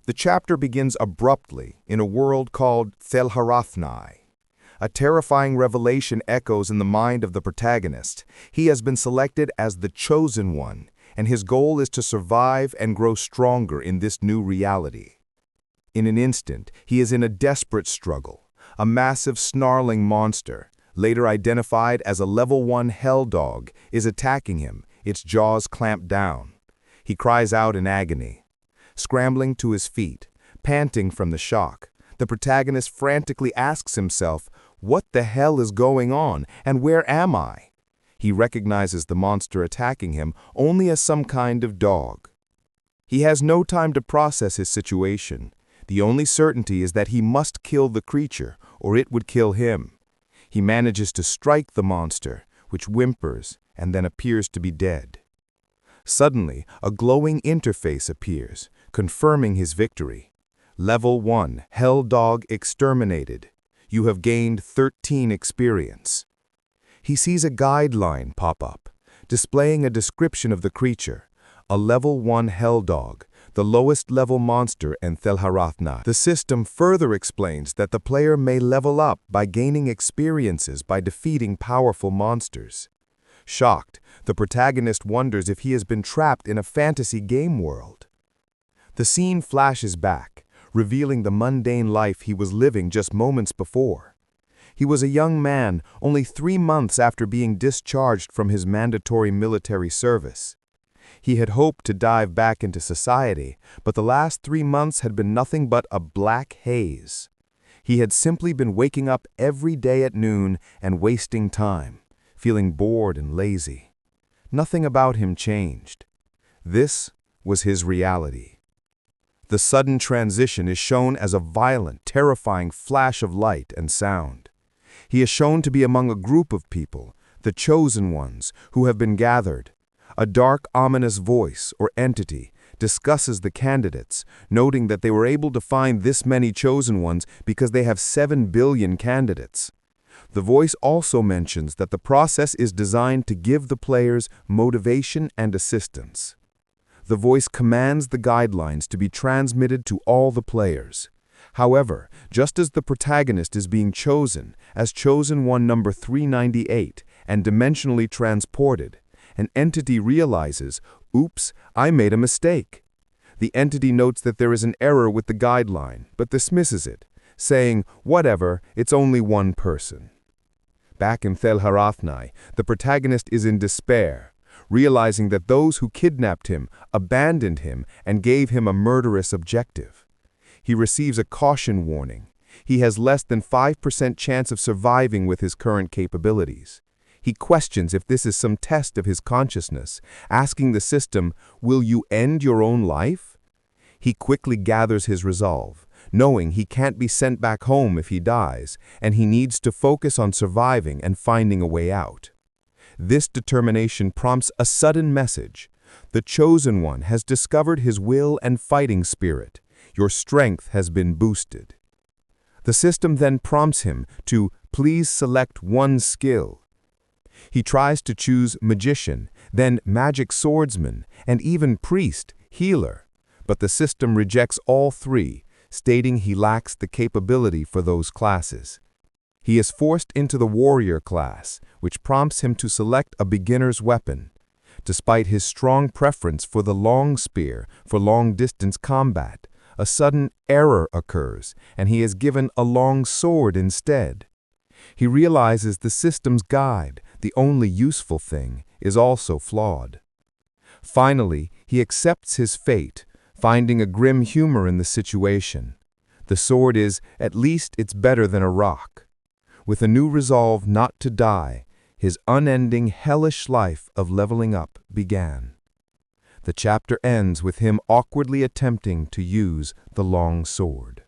The chapter begins abruptly in a world called Thelharathni. A terrifying revelation echoes in the mind of the protagonist. He has been selected as the chosen one, and his goal is to survive and grow stronger in this new reality. In an instant, he is in a desperate struggle. A massive snarling monster, later identified as a level 1 hell dog, is attacking him, its jaws clamped down. He cries out in agony. Scrambling to his feet, panting from the shock, the protagonist frantically asks himself, "What the hell is going on, and where am I?" He recognizes the monster attacking him only as some kind of dog. He has no time to process his situation. The only certainty is that he must kill the creature, or it would kill him. He manages to strike the monster, which whimpers and then appears to be dead. Suddenly, a glowing interface appears, confirming his victory. Level 1, Hell Dog exterminated. You have gained 13 experience. He sees a guideline pop up, displaying a description of the creature, a level 1 Hell Dog, the lowest level monster in Thelharathni. The system further explains that the player may level up by gaining experiences by defeating powerful monsters. Shocked, the protagonist wonders if he has been trapped in a fantasy game world. The scene flashes back, revealing the mundane life he was living just moments before. He was a young man, only 3 months after being discharged from his mandatory military service. He had hoped to dive back into society, but the last 3 months had been nothing but a black haze. He had simply been waking up every day at noon and wasting time, feeling bored and lazy. Nothing about him changed. This was his reality. The sudden transition is shown as a violent, terrifying flash of light and sound. He is shown to be among a group of people, the chosen ones, who have been gathered. A dark, ominous voice, or entity, discusses the candidates, noting that they were able to find this many chosen ones because they have 7 billion candidates. The voice also mentions that the process is designed to give the players motivation and assistance. The voice commands the guidelines to be transmitted to all the players. However, just as the protagonist is being chosen as chosen one number 398 and dimensionally transported, an entity realizes, "Oops, I made a mistake." The entity notes that there is an error with the guideline, but dismisses it, saying, "Whatever, it's only one person." Back in Thelharathni, the protagonist is in despair, realizing that those who kidnapped him abandoned him and gave him a murderous objective. He receives a caution warning. He has less than 5% chance of surviving with his current capabilities. He questions if this is some test of his consciousness, asking the system, "Will you end your own life?" He quickly gathers his resolve, knowing he can't be sent back home if he dies, and he needs to focus on surviving and finding a way out. This determination prompts a sudden message. The chosen one has discovered his will and fighting spirit. Your strength has been boosted. The system then prompts him to please select one skill. He tries to choose magician, then magic swordsman, and even priest, healer, but the system rejects all 3, stating he lacks the capability for those classes. He is forced into the warrior class, which prompts him to select a beginner's weapon. Despite his strong preference for the long spear for long-distance combat, a sudden error occurs, and he is given a long sword instead. He realizes the system's guide, the only useful thing, is also flawed. Finally, he accepts his fate, finding a grim humor in the situation. The sword is, at least it's better than a rock. With a new resolve not to die, his unending hellish life of leveling up began. The chapter ends with him awkwardly attempting to use the long sword.